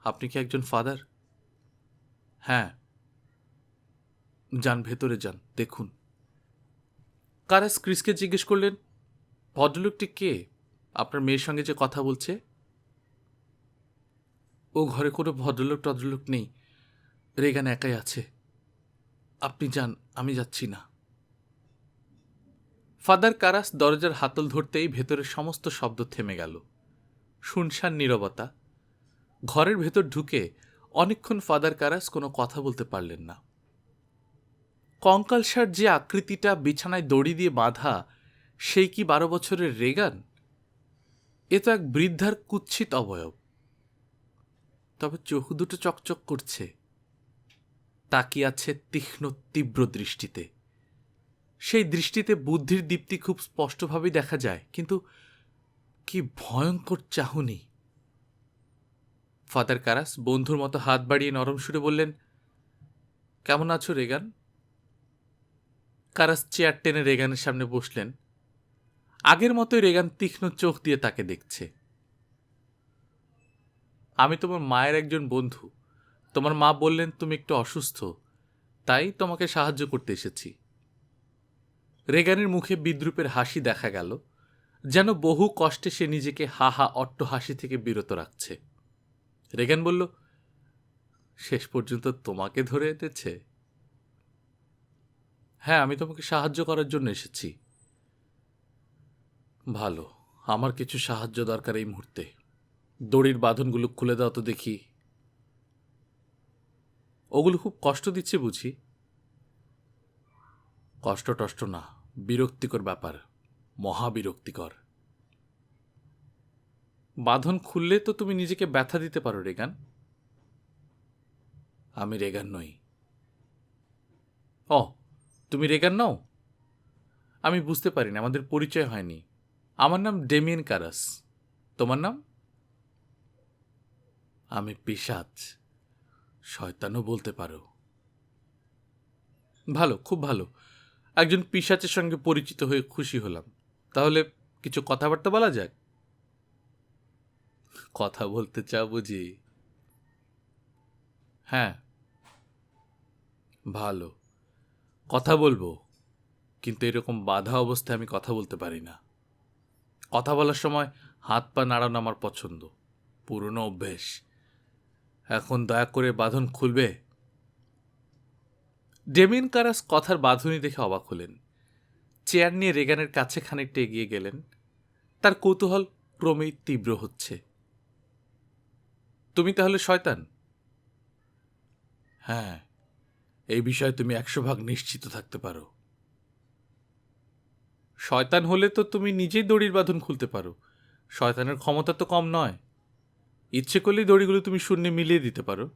Speaker 1: আপনি কি একজন ফাদার? হ্যাঁ। যান, ভেতরে যান, দেখুন। কারাস ক্রিসকে জিজ্ঞেস করলেন, ভদ্রলোকটি কে? আপনার মেয়ের সঙ্গে যে কথা বলছে? ও ঘরে কোনো ভদ্রলোক নেই, রেগান একাই আছে। আপনি যান, আমি যাচ্ছি না। ফাদার কারাস দরজার হাতল ধরতেই ভেতরের সমস্ত শব্দ থেমে গেল। শুনশান নীরবতা। ঘরের ভেতর ঢুকে অনেকক্ষণ ফাদার কারাস কোনো কথা বলতে পারলেন না। কঙ্কালসার যে আকৃতিটা বিছানায় দড়ি দিয়ে বাঁধা, সেই কি 12 বছরের রেগান? এ তো এক বৃদ্ধার কুৎসিত অবয়ব। তবে চোখ দুটো চকচক করছে, তাকিয়ে আছে তীক্ষ্ণ তীব্র দৃষ্টিতে। সেই দৃষ্টিতে বুদ্ধির দীপ্তি খুব স্পষ্টভাবেই দেখা যায়, কিন্তু কি ভয়ঙ্কর চাহনি! ফাদার কারাস বন্ধুর মতো হাত বাড়িয়ে নরম সুরে বললেন, কেমন আছো রেগান? কারাস চেয়ার টেনে রেগানের সামনে বসলেন। আগের মতোই রেগান তীক্ষ্ণ চোখ দিয়ে তাকে দেখছে। আমি তোমার মায়ের একজন বন্ধু। তোমার মা বললেন তুমি একটু অসুস্থ, তাই তোমাকে সাহায্য করতে এসেছি। রেগানের মুখে বিদ্রূপের হাসি দেখা গেল, যেন বহু কষ্টে সে নিজেকে হা হা অট্ট হাসি থেকে বিরত রাখছে। রেগান বলল, শেষ পর্যন্ত তোমাকে ধরে এনেছে? হ্যাঁ, আমি তোমাকে সাহায্য করার জন্য এসেছি। ভালো, আমার কিছু সাহায্য দরকার এই মুহূর্তে। দড়ির বাঁধনগুলো খুলে দাও তো দেখি। ওগুলো খুব কষ্ট দিচ্ছে বুঝি? কষ্ট টষ্ট না, বিরক্তিকর ব্যাপার, মহাবিরক্তিকর। বাঁধন খুললে তো তুমি নিজেকে ব্যথা দিতে পারো রেগান। আমি রেগান নই। ও, তুমি রেগান নও? আমি বুঝতে পারিনি, আমাদের পরিচয় হয়নি। আমার নাম ডেমিয়েন কারাস। তোমার নাম? আমি পিশাচ, শয়তানও বলতে পারো। ভালো, খুব ভালো। একজন পিশাচের সঙ্গে পরিচিত হয়ে খুশি হলাম। তাহলে কিছু কথাবার্তা বলা যাক। কথা বলতে চাও বুঝি? হ্যাঁ। ভালো, কথা বলবো, কিন্তু এরকম বাধা অবস্থায় আমি কথা বলতে পারি না। কথা বলার সময় হাত পা নাড়ানো আমার পছন্দ, পুরনো অভ্যেস। এখন দয়া করে বাঁধন খুলবে? ডেমিয়েন কারাস কথার বাঁধনই দেখে অবাক হলেন। চেয়ার নিয়ে রেগানের কাছে খানিকটা এগিয়ে গেলেন। তার কৌতূহল ক্রমেই তীব্র হচ্ছে। তুমি তাহলে শয়তান? হ্যাঁ, এই বিষয়ে তুমি 100% নিশ্চিত থাকতে পারো। শয়তান হলে তো তুমি নিজেই দড়ির বাঁধন খুলতে পারো। শয়তানের ক্ষমতা তো কম নয়। ইচ্ছে করলেই দড়িগুলো তুমি শূন্যে মিলিয়ে দিতে পারো।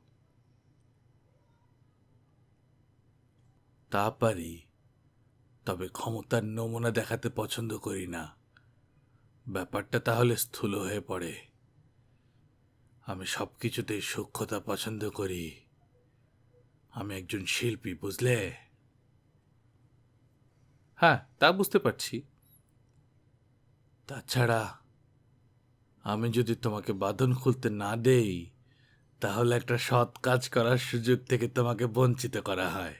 Speaker 1: তা পারি, তবে ক্ষমতার নমুনা দেখাতে পছন্দ করি না। ব্যাপারটা তাহলে স্থূল হয়ে পড়ে। আমি সবকিছুতেই সূক্ষ্মতা পছন্দ করি। আমি একজন শিল্পী, বুঝলে? হ্যাঁ, তা বুঝতে পারছি। তাছাড়া আমি যদি তোমাকে বাঁধন খুলতে না দেই, তাহলে একটা সৎ কাজ করার সুযোগ থেকে তোমাকে বঞ্চিত করা হয়।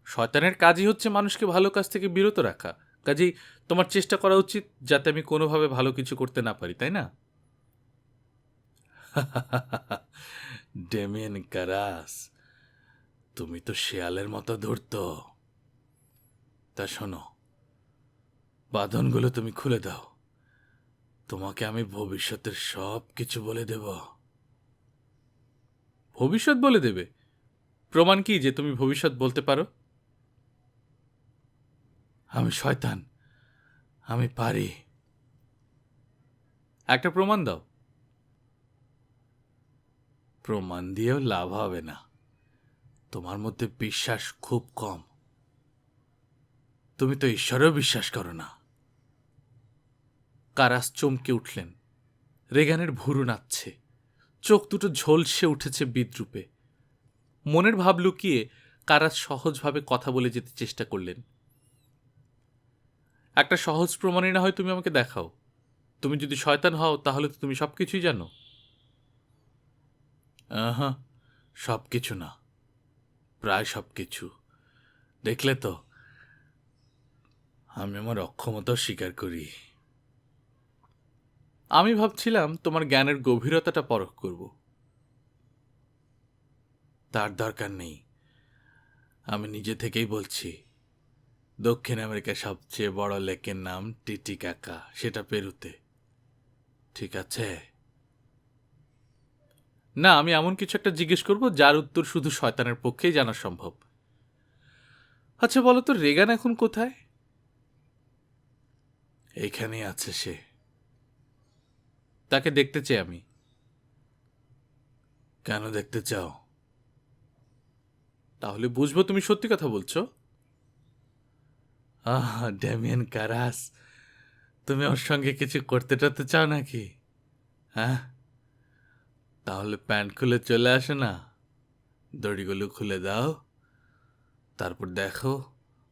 Speaker 1: শয়তানের কাজই হচ্ছে মানুষকে ভালো কাজ থেকে বিরত রাখা। কাজেই তোমার চেষ্টা করা উচিত যাতে আমি কোনোভাবে ভালো কিছু করতে না পারি, তাই না? ডেমিয়েন কারাস, তুমি তো শেয়ালের মতো ধূর্ত। তা শোনো, বাঁধনগুলো তুমি খুলে দাও। তোমাকে আমি ভবিষ্যতের সব কিছু বলে দেব। ভবিষ্যৎ বলে দেবে? প্রমাণ কি যে তুমি ভবিষ্যৎ বলতে পারো? আমি শয়তান, আমি পারি। একটা প্রমাণ দাও। প্রমাণ দিয়েও লাভ হবে না। তোমার মধ্যে বিশ্বাস খুব কম। তুমি তো ঈশ্বরেও বিশ্বাস করো না। কারাস চমকে উঠলেন। রেগানের ভুরু নাচছে, চোখ দুটো ঝলসে উঠেছে বিদ্রূপে। মনের ভাব লুকিয়ে কারাস সহজভাবে কথা বলে যেতে চেষ্টা করলেন। একটা সহজ প্রমাণই না হয় তুমি আমাকে দেখাও। তুমি যদি শয়তান হও তাহলে তো তুমি সবকিছুই জানো। আহা, সবকিছু না, প্রায় সবকিছু। দেখলে তো, আমি আমার অক্ষমতাও স্বীকার করি। আমি ভাবছিলাম তোমার জ্ঞানের গভীরতাটা পরখ করব। তার দরকার নেই, আমি নিজে থেকেই বলছি। দক্ষিণ আমেরিকার সবচেয়ে বড় লেকের নাম টিটিকাকা, সেটা পেরুতে। ঠিক আছে? না, আমি এমন কিছু একটা জিজ্ঞেস করব যার উত্তর শুধু শয়তানের পক্ষেই জানা সম্ভব। আচ্ছা বলো তো, রেগান এখন কোথায়? এইখানেই আছে সে। তাকে দেখতে চাই আমি। কেন দেখতে চাও? তাহলে বুঝবো তুমি সত্যি কথা বলছো। ড্যামিয়ান কারাস, তুমি ওর সঙ্গে কিছু করতে টরতে চাও নাকি? হ্যাঁ, তাহলে প্যান্ট খুলে চলে আসে না, দড়িগুলো খুলে দাও, তারপর দেখো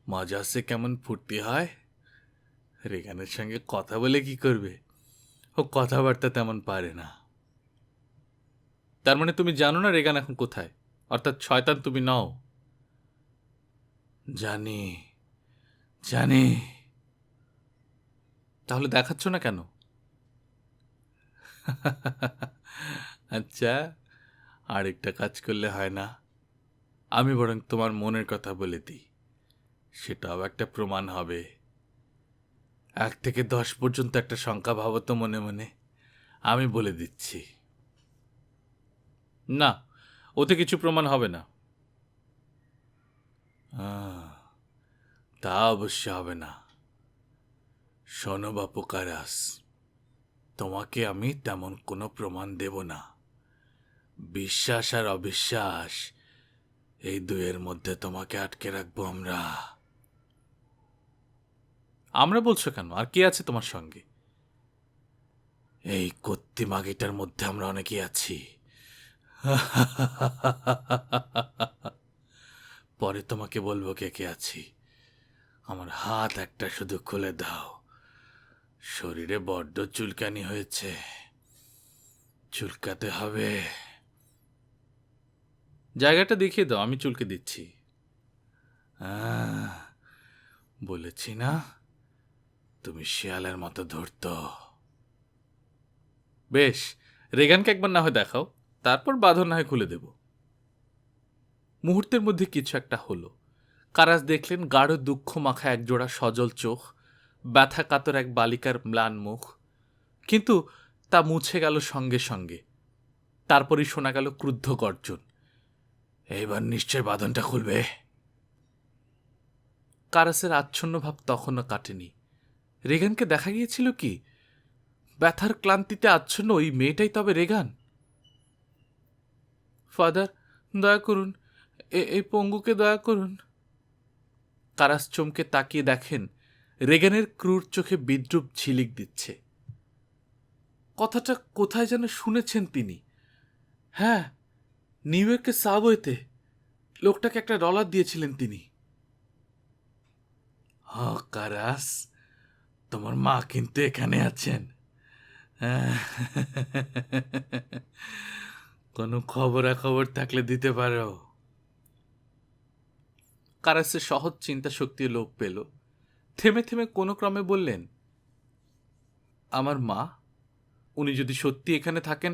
Speaker 1: মজা সে কেমন ফুর্তি হয়। রেগানের সঙ্গে কথা বলে কি করবে? ও কথাবার্তা তেমন পারে না। তার মানে তুমি জানো না রেগান এখন কোথায়? অর্থাৎ শয়তান তুমি নও। জানি, জানি। তাহলে দেখাচ্ছ না কেন? আচ্ছা, আরেকটা কাজ করলে হয় না? আমি বরং তোমার মনের কথা বলে দিই, সেটাও একটা প্রমাণ হবে। 1 থেকে 10 পর্যন্ত একটা সংখ্যা ভাবো তো মনে মনে, আমি বলে দিচ্ছি। না, ওতে কিছু প্রমাণ হবে না। তা অবশ্য হবে না। শোনো বাপু কারাস, তোমাকে আমি তেমন কোনো প্রমাণ দেব না। বিশ্বাস আর অবিশ্বাস, এই দুয়ের মধ্যে তোমাকে আটকে রাখবো আমরা। আমরা বলছো কেন? আর কি আছে তোমার সঙ্গে? এই কত্তি মাগিটার মধ্যে আমরা অনেকেই আছি। পরে তোমাকে বলবো কে কে আছি। আমার হাত একটা শুধু খুলে দাও। শরীরে বড্ড চুলকানি হয়েছে, চুলকাতে হবে। জায়গাটা দেখিয়ে দাও, আমি চুলকে দিচ্ছি। বলেছি না, তুমি শিয়ালের মতো ধরত। বেশ, রেগানকে একবার না হয় দেখাও, তারপর বাঁধন না হয় খুলে দেব। মুহূর্তের মধ্যে কিছু একটা হলো। কারাস দেখলেন গাঢ় দুঃখ মাখা একজোড়া সজল চোখ, ব্যথা কাতর এক বালিকার ম্লান মুখ। কিন্তু তা মুছে গেল সঙ্গে সঙ্গে। তারপরই শোনা গেল ক্রুদ্ধ গর্জন। এইবার নিশ্চয় বাঁধনটা খুলবে। কারাসের আচ্ছন্ন ভাব তখনও কাটেনি। রেগানকে দেখা গিয়েছিল কি? ব্যথার ক্লান্তিতে আচ্ছন্ন ওই মেয়েটাই তবে রেগান? ফাদার, দয়া করুন, এই পঙ্গুকে দয়া করুন। কারাস চমকে তাকিয়ে দেখেন রেগানের ক্রূর চোখে বিদ্রুপ ঝিলিক দিচ্ছে। কথাটা কোথায় যেন শুনেছেন তিনি। হ্যাঁ, নিউ ইয়র্কের সাবওয়েতে লোকটাকে একটা ডলার দিয়েছিলেন তিনি। কারাস, তোমার মা কিন্তু এখানে আছেন। কোনো খবরাখবর থাকলে দিতে পারো। কারাসের সহজ চিন্তা শক্তি লোপ পেল। থেমে থেমে কোনো ক্রমে বললেন, আমার মা, উনি যদি সত্যি এখানে থাকেন,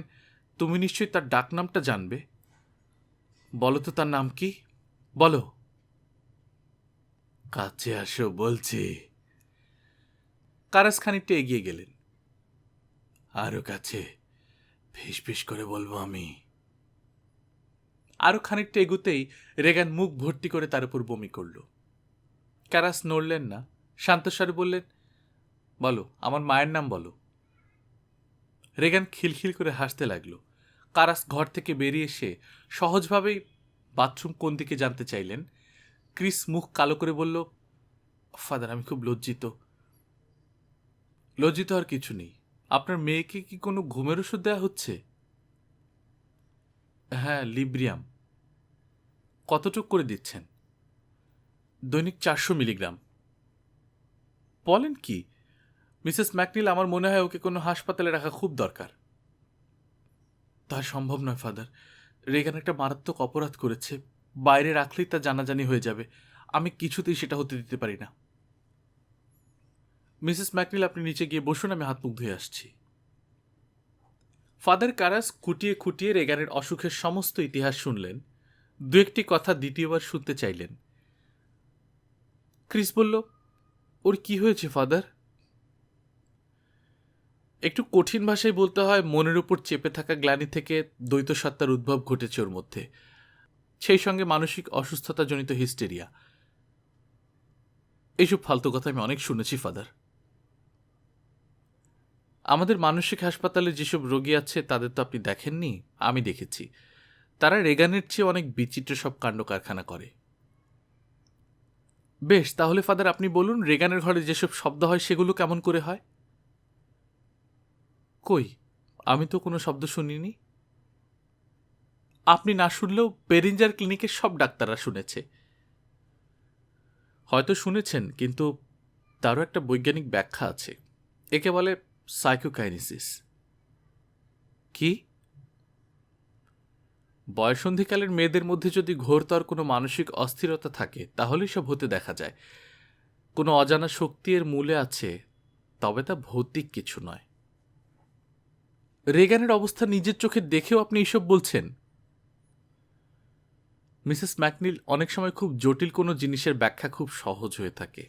Speaker 1: তুমি নিশ্চয়ই তার ডাকনামটা জানবে। বলো তো তার নাম কি, বলো। কাছে আসো বলছি। কারাস খানিকটা এগিয়ে গেলেন। আরো কাছে, ফিস ফিস করে বলবো আমি। আরো খানিকটা এগুতেই রেগান মুখ ভর্তি করে তার উপর বমি করল। কারাস নড়লেন না, শান্তস্বরে বললেন, বলো, আমার মায়ের নাম বলো। রেগান খিলখিল করে হাসতে লাগলো। কারাস ঘর থেকে বেরিয়ে এসে সহজভাবেই বাথরুম কোন দিকে জানতে চাইলেন। ক্রিস মুখ কালো করে বলল, ফাদার, আমি খুব লজ্জিত। লজ্জিত আর কিছু নেই। আপনার মেয়েকে কি কোনো ঘুমের ওষুধ দেওয়া হচ্ছে? হ্যাঁ, লিব্রিয়াম। কতটুক করে দিচ্ছেন? দৈনিক 400 মিলিগ্রাম। বলেন কি? মিসেস ম্যাকনিল, আমার মনে হয় ওকে কোনো হাসপাতালে রাখা খুব দরকার। তা সম্ভব নয় ফাদার। রেগান একটা মারাত্মক অপরাধ করেছে। বাইরে রাখলেই তা জানাজানি হয়ে যাবে। আমি কিছুতেই সেটা হতে দিতে পারি না। মিসেস ম্যাকনিল, আপনি নিচে গিয়ে বসুন, আমি হাত মুখ ধুয়ে আসছি। ফাদার কারাস খুঁটিয়ে খুঁটিয়ে রেগানের অসুখের সমস্ত ইতিহাস শুনলেন। দু একটি কথা দ্বিতীয়বার শুনতে চাইলেন। ক্রিস বলল, ওর কি হয়েছে ফাদার? একটু কঠিন ভাষায় বলতে হয়, মনের উপর চেপে থাকা গ্লানি থেকে দ্বৈত সত্তার উদ্ভব ঘটেছে ওর মধ্যে, সেই সঙ্গে মানসিক অসুস্থতাজনিত হিস্টেরিয়া। এইসব ফালতু কথা আমি অনেক শুনেছি ফাদার। আমাদের মানসিক হাসপাতালে যেসব রোগী আছে তাদের তো আপনি দেখেননি, আমি দেখেছি। তারা রেগানের চেয়ে অনেক বিচিত্র সব কাণ্ড কারখানা করে। বেশ, তাহলে ফাদার আপনি বলুন, রেগানের ঘরে যেসব শব্দ হয় সেগুলো কেমন করে হয়? কই, আমি তো কোনো শব্দ শুনিনি। আপনি না শুনলেও পেরিঞ্জার ক্লিনিকের সব ডাক্তাররা শুনেছে। হয়তো শুনেছেন, কিন্তু তারও একটা বৈজ্ঞানিক ব্যাখ্যা আছে। একে বলে সাইকোকাইনেসিস। কি? বয়সন্ধিকালের মেয়েদের মধ্যে যদি ঘোরতর কোনো মানসিক অস্থিরতা থাকে তাহলেই সব হতে দেখা যায়। কোনো অজানা শক্তি এর মূলে আছে, তবে তা ভৌতিক কিছু নয়। রেগানের অবস্থা নিজের চোখে দেখেও আপনি এইসব বলছেন? মিসেস ম্যাকনিল, অনেক সময় খুব জটিল কোনো জিনিসের ব্যাখ্যা খুব সহজ হয়ে থাকে।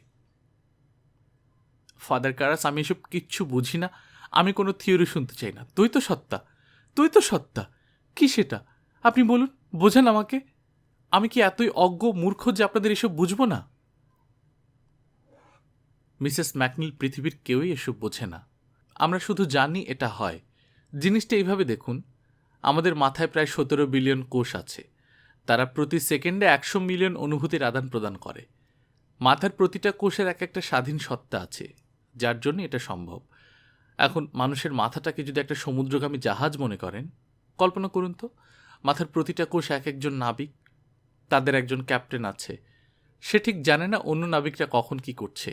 Speaker 1: ফাদার কারাস, আমি এসব কিচ্ছু বুঝি না। আমি কোনো থিওরি শুনতে চাই না। তুই তো সত্তা, তুই তো সত্তা। কি সেটা? আপনি বলুন, বোঝান আমাকে। আমি কি এতই অজ্ঞ মূর্খ যে আপনাদের এসব বুঝবো না? মিসেস ম্যাকনিল, পৃথিবীর কেউই এসব বোঝে না। আমরা শুধু জানি এটা হয়। জিনিসটা এইভাবে দেখুন, আমাদের মাথায় প্রায় 17 বিলিয়ন কোষ আছে। তারা প্রতি সেকেন্ডে 100 মিলিয়ন অনুভূতির আদান প্রদান করে। মাথার প্রতিটা কোষের এক একটা স্বাধীন সত্তা আছে, যার জন্য এটা সম্ভব। এখন মানুষের মাথাটাকে যদি একটা সমুদ্রগামী জাহাজ মনে করেন, কল্পনা করুন তো, মাথার প্রতিটা কোষ এক একজন নাবিক। তাদের একজন ক্যাপ্টেন আছে। সে ঠিক জানে না অন্য নাবিকরা কখন কি করছে,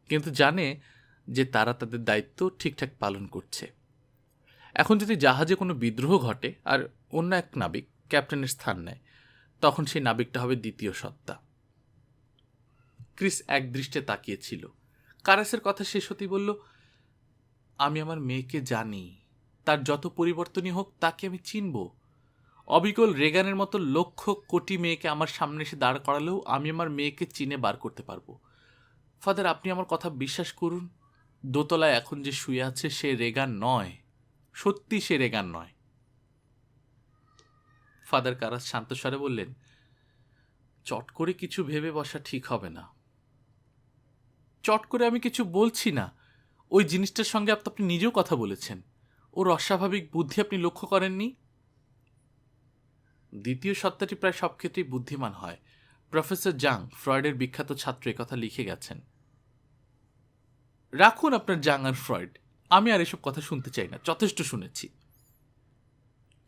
Speaker 1: কিন্তু জানে যে তারা তাদের দায়িত্ব ঠিকঠাক পালন করছে। এখন যদি জাহাজে কোনো বিদ্রোহ ঘটে আর অন্য এক নাবিক ক্যাপ্টেনের স্থান নেয়, তখন সেই নাবিকটা হবে দ্বিতীয় সত্তা। ক্রিস একদৃষ্টে তাকিয়েছিল। কারাসের কথা শেষ হতেই বলল, আমি আমার মেয়েকে জানি। তার যত পরিবর্তনই হোক তাকে আমি চিনব। অবিকল রেগানের মতো লক্ষ কোটি মেয়েকে আমার সামনে এসে দাঁড় করালেও আমি আমার মেয়েকে চিনে বার করতে পারবো। ফাদার, আপনি আমার কথা বিশ্বাস করুন। দোতলায় এখন যে শুয়ে আছে সে রেগান নয়। সত্যি সে রেগান নয়। ফাদার কারাস শান্তস্বরে বললেন, চট করে কিছু ভেবে বসা ঠিক হবে না। চট করে আমি কিছু বলছি না। ওই জিনিসটার সঙ্গে আপনি নিজেও কথা বলেছেন। ওর অস্বাভাবিক বুদ্ধি আপনি লক্ষ্য করেননি? দ্বিতীয় সত্তাটি প্রায় সব ক্ষেত্রেই বুদ্ধিমান হয়। প্রফেসর জাং, ফ্রয়েডের বিখ্যাত ছাত্র, কথা লিখে গেছেন। রাখুন আপনার জাং আর ফ্রয়েড। আমি আর এসব কথা শুনতে চাই না, যথেষ্ট শুনেছি।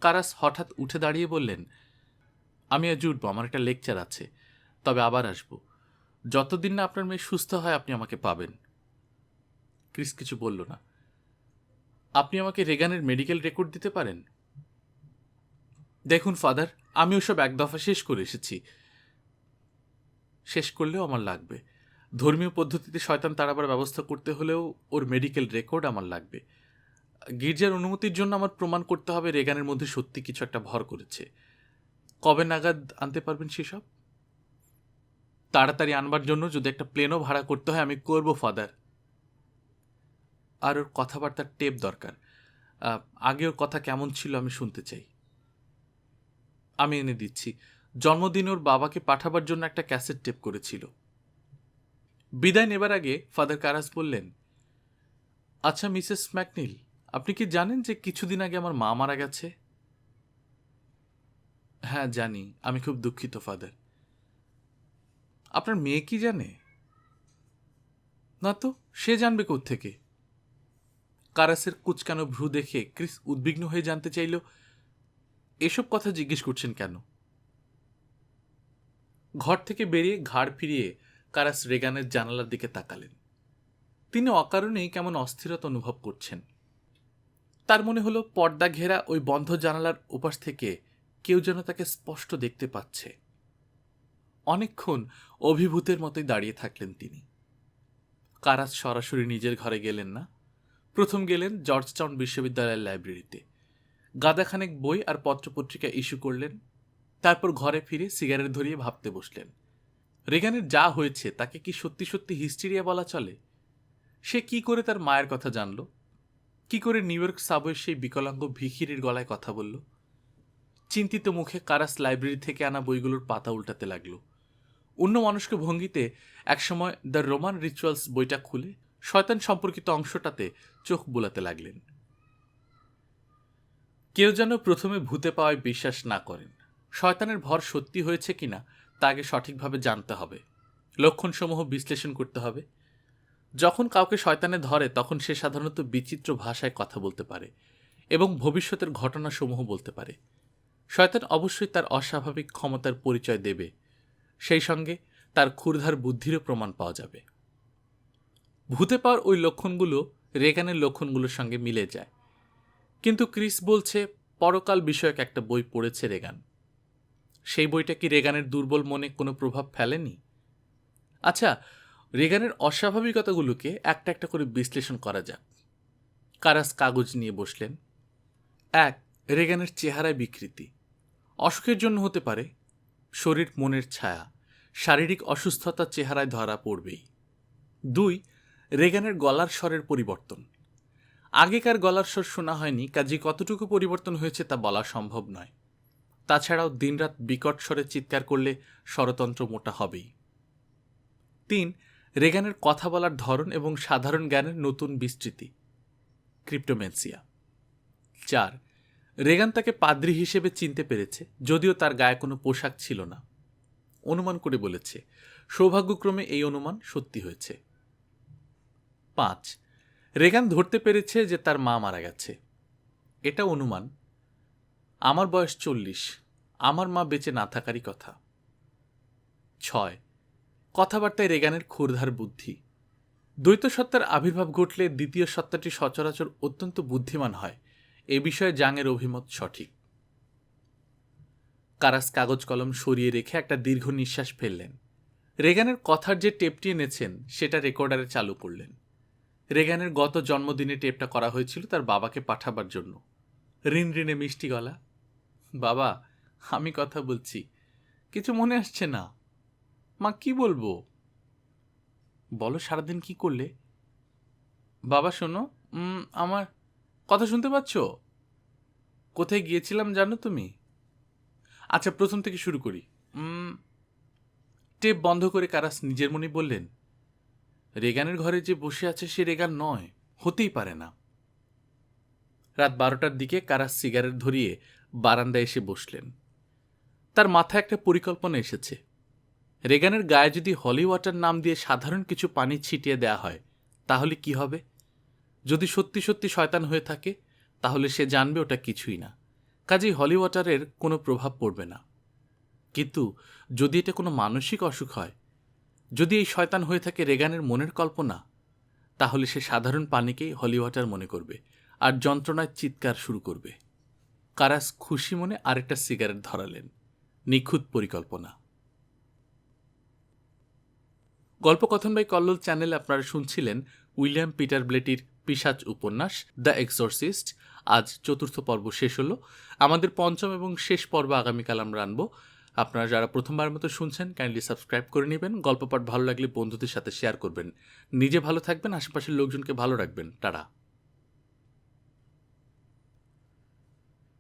Speaker 1: কারাস হঠাৎ উঠে দাঁড়িয়ে বললেন, আমি আজ উঠবো, আমার একটা লেকচার আছে। তবে আবার আসবো। যতদিন না আপনার মেয়ে সুস্থ হয় আপনি আমাকে পাবেন। ক্রিস কিছু বলল না। আপনি আমাকে রেগানের মেডিকেল রেকর্ড দিতে পারেন? দেখুন ফাদার, আমি ওসব এক দফা শেষ করে এসেছি। শেষ করলেও আমার লাগবে। ধর্মীয় পদ্ধতিতে শয়তান তাড়াবার ব্যবস্থা করতে হলেও ওর মেডিকেল রেকর্ড আমার লাগবে। গির্জার অনুমতির জন্য আমার প্রমাণ করতে হবে রেগানের মধ্যে সত্যি কিছু একটা ভর করেছে। কবে নাগাদ আনতে পারবেন সেসব? তাড়াতাড়ি আনবার জন্য যদি একটা প্লেনও ভাড়া করতে হয় আমি করব ফাদার। আর ওর কথাবার্তার টেপ দরকার। আগে ওর কথা কেমন ছিল আমি শুনতে চাই। আমি এনে দিচ্ছি। জন্মদিন ওর বাবাকে পাঠাবার জন্য একটা ক্যাসেট টেপ করেছিল। বিদায় নেবার আগে ফাদার কারাস বললেন, আচ্ছা মিসেস ম্যাকনিল, আপনি কি জানেন যে কিছুদিন আগে আমার মা মারা গেছে? হ্যাঁ জানি। আমি খুব দুঃখিত ফাদার। আপনার মেয়ে কি জানে? না তো, সে জানবে কোত্থেকে? কারাসের কুচকানো ভ্রু দেখে ক্রিস উদ্বিগ্ন হয়ে জানতে চাইল, এসব কথা জিজ্ঞেস করছেন কেন? ঘর থেকে বেরিয়ে ঘাড় ফিরিয়ে কারাস রেগানের জানালার দিকে তাকালেন। তিনি অকারণেই কেমন অস্থিরতা অনুভব করছেন। তার মনে হলো পর্দা ঘেরা ওই বন্ধ জানালার ওপাশ থেকে কেউ যেন তাকে স্পষ্ট দেখতে পাচ্ছে। অনেকক্ষণ অভিভূতের মতোই দাঁড়িয়ে থাকলেন তিনি। কারাস সরাসরি নিজের ঘরে গেলেন না। প্রথম গেলেন জর্জটাউন বিশ্ববিদ্যালয়ের লাইব্রেরিতে। গাদাখানেক বই আর পত্রপত্রিকা ইস্যু করলেন। তারপর ঘরে ফিরে সিগারেট ধরিয়ে ভাবতে বসলেন, রেগানের যা হয়েছে তাকে কি সত্যি সত্যি হিস্টেরিয়া বলা চলে? সে কি করে তার মায়ের কথা জানল? কি করে নিউ ইয়র্ক সাবওয়ের সেই বিকলাঙ্গ ভিখিরির গলায় কথা বলল? চিন্তিত মুখে কারাস লাইব্রেরি থেকে আনা বইগুলোর পাতা উল্টাতে লাগলো। অন্য মানুষকে ভঙ্গিতে একসময় দ্য রোমান রিচুয়ালস বইটা খুলে শয়তান সম্পর্কিত অংশটাতে চোখ বোলাতে লাগলেন। কেউ যেন প্রথমে ভূতে পাওয়ায় বিশ্বাস না করেন। শয়তানের ভর সত্যি হয়েছে কিনা তা আগে সঠিকভাবে জানতে হবে, লক্ষণসমূহ বিশ্লেষণ করতে হবে। যখন কাউকে শয়তানে ধরে তখন সে সাধারণত বিচিত্র ভাষায় কথা বলতে পারে এবং ভবিষ্যতের ঘটনাসমূহ বলতে পারে। শয়তান অবশ্যই তার অস্বাভাবিক ক্ষমতার পরিচয় দেবে, সেই সঙ্গে তার ক্ষুরধার বুদ্ধিরও প্রমাণ পাওয়া যাবে। ভূতে পাওয়ার ওই লক্ষণগুলো রেগানের লক্ষণগুলোর সঙ্গে মিলে যায়। কিন্তু ক্রিস বলছে পরকাল বিষয়ক একটা বই পড়েছে রেগান। সেই বইটা কি রেগানের দুর্বল মনে কোনো প্রভাব ফেলেনি? আচ্ছা, রেগানের অস্বাভাবিকতাগুলোকে একটা একটা করে বিশ্লেষণ করা যাক। কারাস কাগজ নিয়ে বসলেন। 1. রেগানের চেহারায় বিকৃতি। অসুখের জন্য হতে পারে। শরীর মনের ছায়া, শারীরিক অসুস্থতার চেহারায় ধরা পড়বেই। 2. রেগানের গলার স্বরের পরিবর্তন। আগেকার গলার স্বর শোনা হয়নি, কাজে কতটুকু পরিবর্তন হয়েছে তা বলা সম্ভব নয়। তাছাড়াও দিনরাত বিকট স্বরে চিৎকার করলে স্বরতন্ত্র মোটা হবেই। 3. রেগানের কথা বলার ধরন এবং সাধারণ জ্ঞানের নতুন বিস্তৃতি, ক্রিপ্টোমেন্সিয়া। 4. রেগান তাকে পাদ্রী হিসেবে চিনতে পেরেছে, যদিও তার গায়ে কোনো পোশাক ছিল না। অনুমান করে বলেছে, সৌভাগ্যক্রমে এই অনুমান সত্যি হয়েছে। 5. রেগান ধরতে পেরেছে যে তার মা মারা গেছে। এটা অনুমান। আমার বয়স 40, আমার মা বেঁচে না থাকারই কথা। 6. কথাবার্তায় রেগানের ক্ষুরধার বুদ্ধি। দ্বৈত সত্তার আবির্ভাব ঘটলে দ্বিতীয় সত্তাটি সচরাচর অত্যন্ত বুদ্ধিমান হয়, এ বিষয়ে জাংয়ের অভিমত সঠিক। কারাস কাগজ কলম সরিয়ে রেখে একটা দীর্ঘ নিঃশ্বাস ফেললেন। রেগানের কথার যে টেপটি এনেছেন সেটা রেকর্ডারে চালু করলেন। রেগানের গত জন্মদিনে টেপটা করা হয়েছিল তার বাবাকে পাঠাবার জন্য। ঋণ ঋণে মিষ্টি গলা, বাবা আমি কথা বলছি, কিছু মনে আসছে না। মা কি বলবো? বলো সারাদিন কি করলে? বাবা শোনো, আমার কথা শুনতে পাচ্ছ? কোথায় গিয়েছিলাম জানো তুমি? আচ্ছা প্রথম থেকে শুরু করি। টেপ বন্ধ করে কারাস নিজের মনে বললেন, রেগানের ঘরে যে বসে আছে সে রেগান নয়, হতেই পারে না। রাত 12টার দিকে কারাস সিগারেট ধরিয়ে বারান্দায় এসে বসলেন। তার মাথায় একটা পরিকল্পনা এসেছে। রেগানের গায়ে যদি হলি ওয়াটার নাম দিয়ে সাধারণ কিছু পানি ছিটিয়ে দেয়া হয় তাহলে কি হবে? যদি সত্যি সত্যি শয়তান হয়ে থাকে তাহলে সে জানবে ওটা কিছুই না, কাজেই হলি ওয়াটারের কোনো প্রভাব পড়বে না। কিন্তু যদি এটা কোনো মানসিক অসুখ হয়, যদি এই শয়তান হয়ে থাকে রেগানের মনের কল্পনা, তাহলে সে সাধারণ পানিকেই হলি ওয়াটার মনে করবে আর যন্ত্রণায় চিৎকার শুরু করবে। কারাস খুশি মনে আরেকটা সিগারেট ধরালেন। নিখুঁত পরিকল্পনা। গল্পকথন বাই কল্লোল চ্যানেলে আপনারা শুনছিলেন উইলিয়াম পিটার ব্লেটির পিশাচ উপন্যাস দ্য এক্সোরসিস্ট। আজ 4র্থ পর্ব শেষ হলো। আমাদের 5ম এবং শেষ পর্ব আগামীকাল আমরা আনবো। আপনারা যারা প্রথমবার মতো শুনছেন কাইন্ডলি সাবস্ক্রাইব করে নেবেন। গল্প পাঠ ভালো লাগলে বন্ধুদের সাথে শেয়ার করবেন। নিজে ভালো থাকবেন, আশেপাশের লোকজনকে ভালো রাখবেন। টাটা।